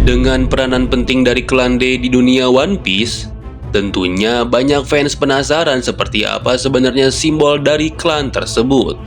Dengan peranan penting dari klan D di dunia One Piece, tentunya banyak fans penasaran seperti apa sebenarnya simbol dari klan tersebut.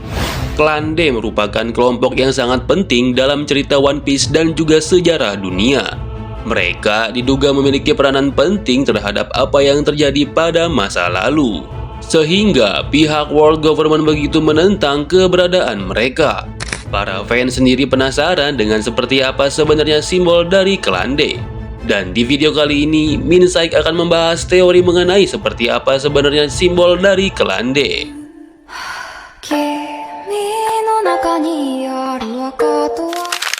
Klan D merupakan kelompok yang sangat penting dalam cerita One Piece dan juga sejarah dunia. Mereka diduga memiliki peranan penting terhadap apa yang terjadi pada masa lalu, sehingga pihak World Government begitu menentang keberadaan mereka. Para fans sendiri penasaran dengan seperti apa sebenarnya simbol dari klan D. Dan di video kali ini, Minsai akan membahas teori mengenai seperti apa sebenarnya simbol dari klan D.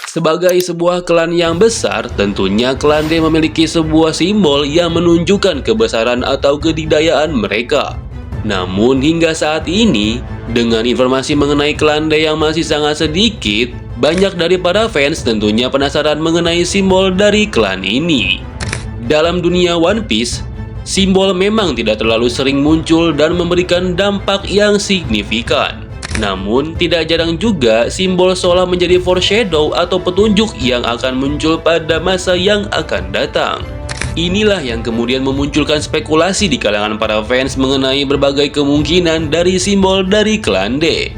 Sebagai sebuah klan yang besar, tentunya klan D memiliki sebuah simbol yang menunjukkan kebesaran atau kedikdayaan mereka. Namun hingga saat ini, dengan informasi mengenai klan D yang masih sangat sedikit, banyak dari para fans tentunya penasaran mengenai simbol dari klan ini. Dalam dunia One Piece, simbol memang tidak terlalu sering muncul dan memberikan dampak yang signifikan. Namun, tidak jarang juga simbol seolah menjadi foreshadow atau petunjuk yang akan muncul pada masa yang akan datang. Inilah yang kemudian memunculkan spekulasi di kalangan para fans mengenai berbagai kemungkinan dari simbol dari klan D.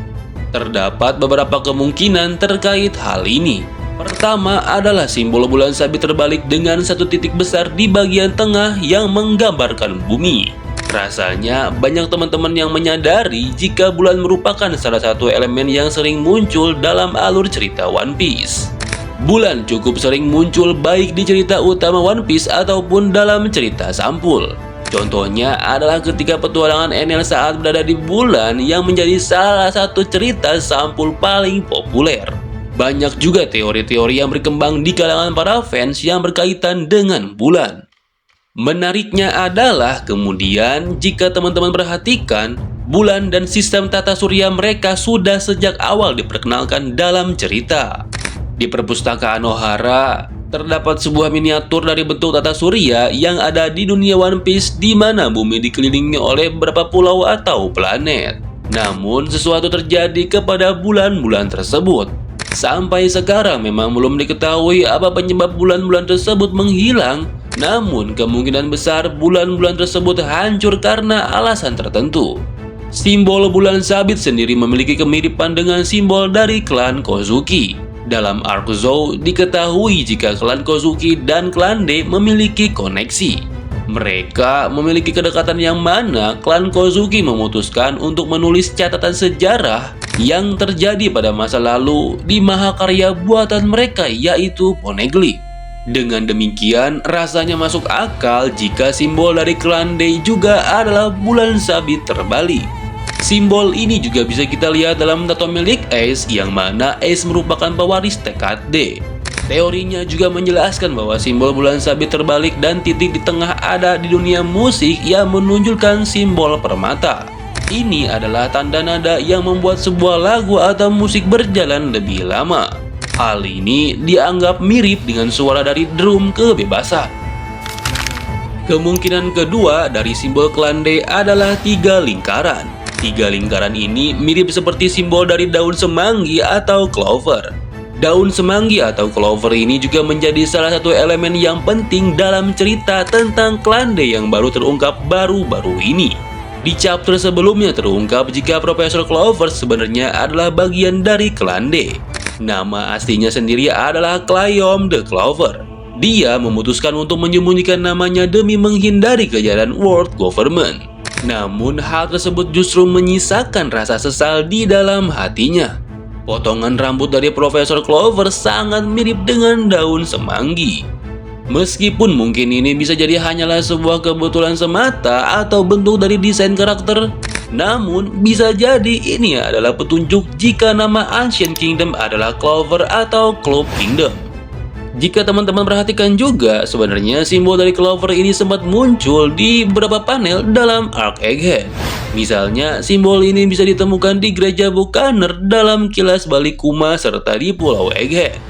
Terdapat beberapa kemungkinan terkait hal ini. Pertama adalah simbol bulan sabit terbalik dengan satu titik besar di bagian tengah yang menggambarkan bumi. Rasanya banyak teman-teman yang menyadari jika bulan merupakan salah satu elemen yang sering muncul dalam alur cerita One Piece. Bulan cukup sering muncul baik di cerita utama One Piece ataupun dalam cerita sampul. Contohnya adalah ketika petualangan Enel saat berada di bulan yang menjadi salah satu cerita sampul paling populer. Banyak juga teori-teori yang berkembang di kalangan para fans yang berkaitan dengan bulan. Menariknya adalah kemudian jika teman-teman perhatikan, bulan dan sistem tata surya mereka sudah sejak awal diperkenalkan dalam cerita. Di perpustakaan Ohara, terdapat sebuah miniatur dari bentuk tata surya yang ada di dunia One Piece di mana bumi dikelilingi oleh beberapa pulau atau planet. Namun, sesuatu terjadi kepada bulan-bulan tersebut. Sampai sekarang memang belum diketahui apa penyebab bulan-bulan tersebut menghilang, namun kemungkinan besar bulan-bulan tersebut hancur karena alasan tertentu. Simbol bulan sabit sendiri memiliki kemiripan dengan simbol dari klan Kozuki. Dalam arc Zou diketahui jika klan Kozuki dan klan D memiliki koneksi. Mereka memiliki kedekatan yang mana klan Kozuki memutuskan untuk menulis catatan sejarah yang terjadi pada masa lalu di mahakarya buatan mereka yaitu Poneglyph. Dengan demikian, rasanya masuk akal jika simbol dari klan D juga adalah bulan sabit terbalik. Simbol ini juga bisa kita lihat dalam tato milik Ace yang mana Ace merupakan pewaris tekad D. Teorinya juga menjelaskan bahwa simbol bulan sabit terbalik dan titik di tengah ada di dunia musik yang menunjukkan simbol permata. Ini adalah tanda nada yang membuat sebuah lagu atau musik berjalan lebih lama. Hal ini dianggap mirip dengan suara dari drum kebebasan. Kemungkinan kedua dari simbol klan D adalah 3 lingkaran. 3 lingkaran ini mirip seperti simbol dari daun semanggi atau clover. Daun semanggi atau clover ini juga menjadi salah satu elemen yang penting dalam cerita tentang klan D yang baru terungkap baru-baru ini. Di chapter sebelumnya terungkap jika Profesor Clover sebenarnya adalah bagian dari klan D. Nama aslinya sendiri adalah Clayome the Clover. Dia memutuskan untuk menyembunyikan namanya demi menghindari kejaran World Government. Namun hal tersebut justru menyisakan rasa sesal di dalam hatinya. Potongan rambut dari Profesor Clover sangat mirip dengan daun semanggi. Meskipun mungkin ini bisa jadi hanyalah sebuah kebetulan semata atau bentuk dari desain karakter, namun bisa jadi ini adalah petunjuk jika nama Ancient Kingdom adalah Clover atau Clove Kingdom. Jika teman-teman perhatikan juga, sebenarnya simbol dari Clover ini sempat muncul di beberapa panel dalam Arc Egghead. Misalnya, simbol ini bisa ditemukan di gereja Buccaneer dalam kilas balik Kuma serta di Pulau Egghead.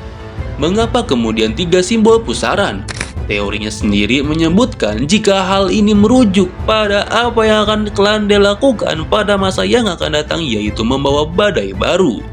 Mengapa kemudian 3 simbol pusaran? Teorinya sendiri menyebutkan jika hal ini merujuk pada apa yang akan klan D lakukan pada masa yang akan datang, yaitu membawa badai baru.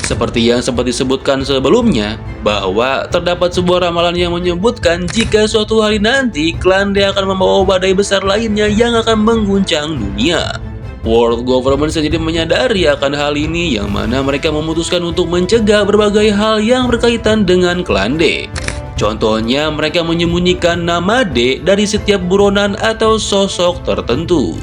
Seperti yang sempat disebutkan sebelumnya, bahwa terdapat sebuah ramalan yang menyebutkan jika suatu hari nanti Klande akan membawa badai besar lainnya yang akan mengguncang dunia. World Government sendiri menyadari akan hal ini, yang mana mereka memutuskan untuk mencegah berbagai hal yang berkaitan dengan Klande. Contohnya, mereka menyembunyikan nama D dari setiap buronan atau sosok tertentu.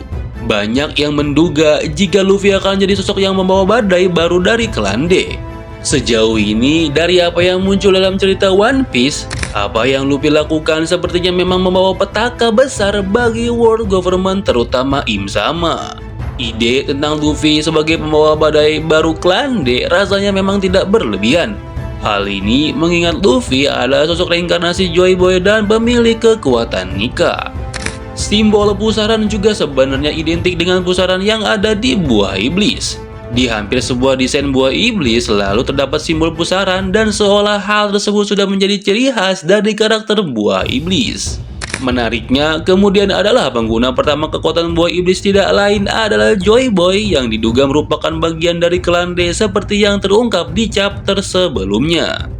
Banyak yang menduga jika Luffy akan jadi sosok yang membawa badai baru dari Klande. Sejauh ini, dari apa yang muncul dalam cerita One Piece, apa yang Luffy lakukan sepertinya memang membawa petaka besar bagi World Government, terutama Im Sama. Ide tentang Luffy sebagai pembawa badai baru Klande rasanya memang tidak berlebihan. Hal ini mengingat Luffy adalah sosok reinkarnasi Joy Boy dan pemilik kekuatan Nika. Simbol pusaran juga sebenarnya identik dengan pusaran yang ada di buah iblis. Di hampir sebuah desain buah iblis selalu terdapat simbol pusaran, dan seolah hal tersebut sudah menjadi ciri khas dari karakter buah iblis. Menariknya, kemudian adalah pengguna pertama kekuatan buah iblis tidak lain adalah Joy Boy, yang diduga merupakan bagian dari Klande seperti yang terungkap di chapter sebelumnya.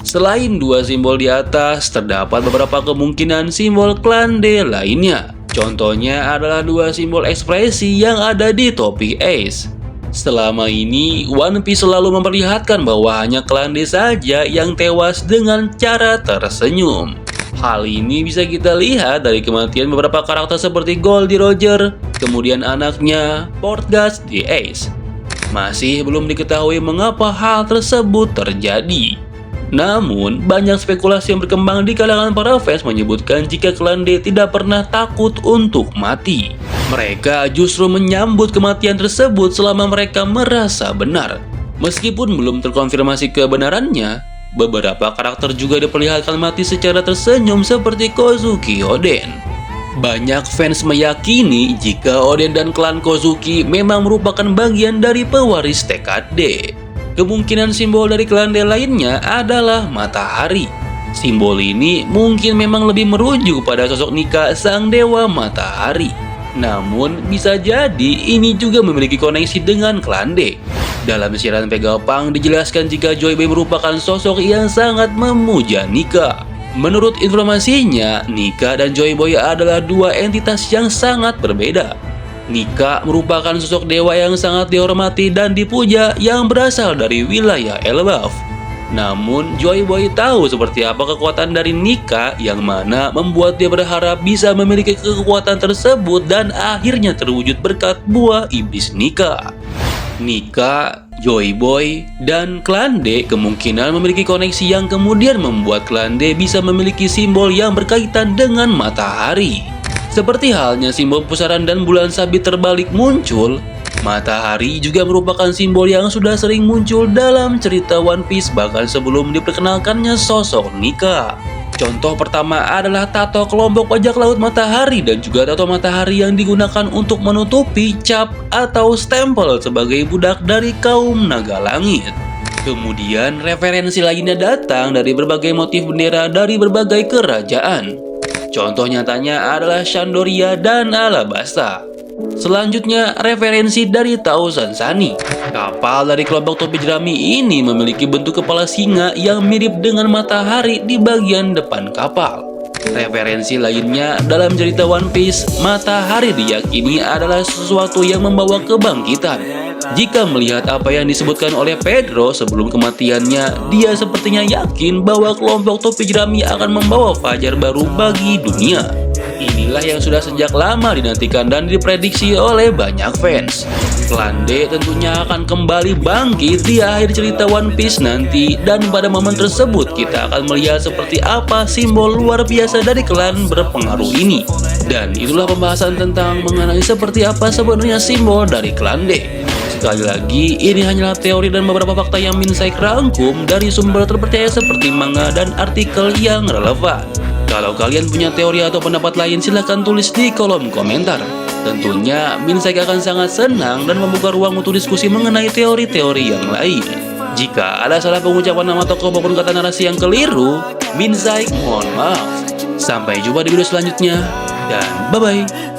Selain dua simbol di atas, terdapat beberapa kemungkinan simbol Klande lainnya. Contohnya adalah dua simbol ekspresi yang ada di topi Ace. Selama ini, One Piece selalu memperlihatkan bahwa hanya Klande saja yang tewas dengan cara tersenyum. Hal ini bisa kita lihat dari kematian beberapa karakter seperti Goldie Roger, kemudian anaknya, Portgas di Ace. Masih belum diketahui mengapa hal tersebut terjadi. Namun, banyak spekulasi yang berkembang di kalangan para fans menyebutkan jika Klande tidak pernah takut untuk mati. Mereka justru menyambut kematian tersebut selama mereka merasa benar. Meskipun belum terkonfirmasi kebenarannya, beberapa karakter juga diperlihatkan mati secara tersenyum seperti Kozuki Oden. Banyak fans meyakini jika Oden dan klan Kozuki memang merupakan bagian dari pewaris tekad D. Kemungkinan simbol dari Klande lainnya adalah matahari. Simbol ini mungkin memang lebih merujuk pada sosok Nika, sang dewa matahari. Namun, bisa jadi ini juga memiliki koneksi dengan Klande. Dalam siaran Vegapunk dijelaskan jika Joy Boy merupakan sosok yang sangat memuja Nika. Menurut informasinya, Nika dan Joy Boy adalah dua entitas yang sangat berbeda. Nika merupakan sosok dewa yang sangat dihormati dan dipuja yang berasal dari wilayah Elbaf. Namun, Joy Boy tahu seperti apa kekuatan dari Nika, yang mana membuat dia berharap bisa memiliki kekuatan tersebut dan akhirnya terwujud berkat buah iblis Nika. Nika, Joy Boy, dan Klande kemungkinan memiliki koneksi yang kemudian membuat Klande bisa memiliki simbol yang berkaitan dengan matahari. Seperti halnya simbol pusaran dan bulan sabit terbalik muncul, matahari juga merupakan simbol yang sudah sering muncul dalam cerita One Piece bahkan sebelum diperkenalkannya sosok Nika. Contoh pertama adalah tato kelompok bajak laut matahari dan juga tato matahari yang digunakan untuk menutupi cap atau stempel sebagai budak dari kaum naga langit. Kemudian referensi lainnya datang dari berbagai motif bendera dari berbagai kerajaan. Contoh nyatanya adalah Shandoria dan Alabasta. Selanjutnya, referensi dari Thousand Sunny. Kapal dari kelompok topi jerami ini memiliki bentuk kepala singa yang mirip dengan matahari di bagian depan kapal. Referensi lainnya dalam cerita One Piece, matahari diyakini adalah sesuatu yang membawa kebangkitan. Jika melihat apa yang disebutkan oleh Pedro sebelum kematiannya, dia sepertinya yakin bahwa kelompok topi jerami akan membawa fajar baru bagi dunia. Inilah yang sudah sejak lama dinantikan dan diprediksi oleh banyak fans. Klande tentunya akan kembali bangkit di akhir cerita One Piece nanti, dan pada momen tersebut kita akan melihat seperti apa simbol luar biasa dari klan berpengaruh ini. Dan itulah pembahasan tentang mengenai seperti apa sebenarnya simbol dari Klande. Sekali lagi, ini hanyalah teori dan beberapa fakta yang Minsaik rangkum dari sumber terpercaya seperti manga dan artikel yang relevan. Kalau kalian punya teori atau pendapat lain, silahkan tulis di kolom komentar. Tentunya, Minsaik akan sangat senang dan membuka ruang untuk diskusi mengenai teori-teori yang lain. Jika ada salah pengucapan nama tokoh maupun kata narasi yang keliru, Minsaik mohon maaf. Sampai jumpa di video selanjutnya, dan bye-bye.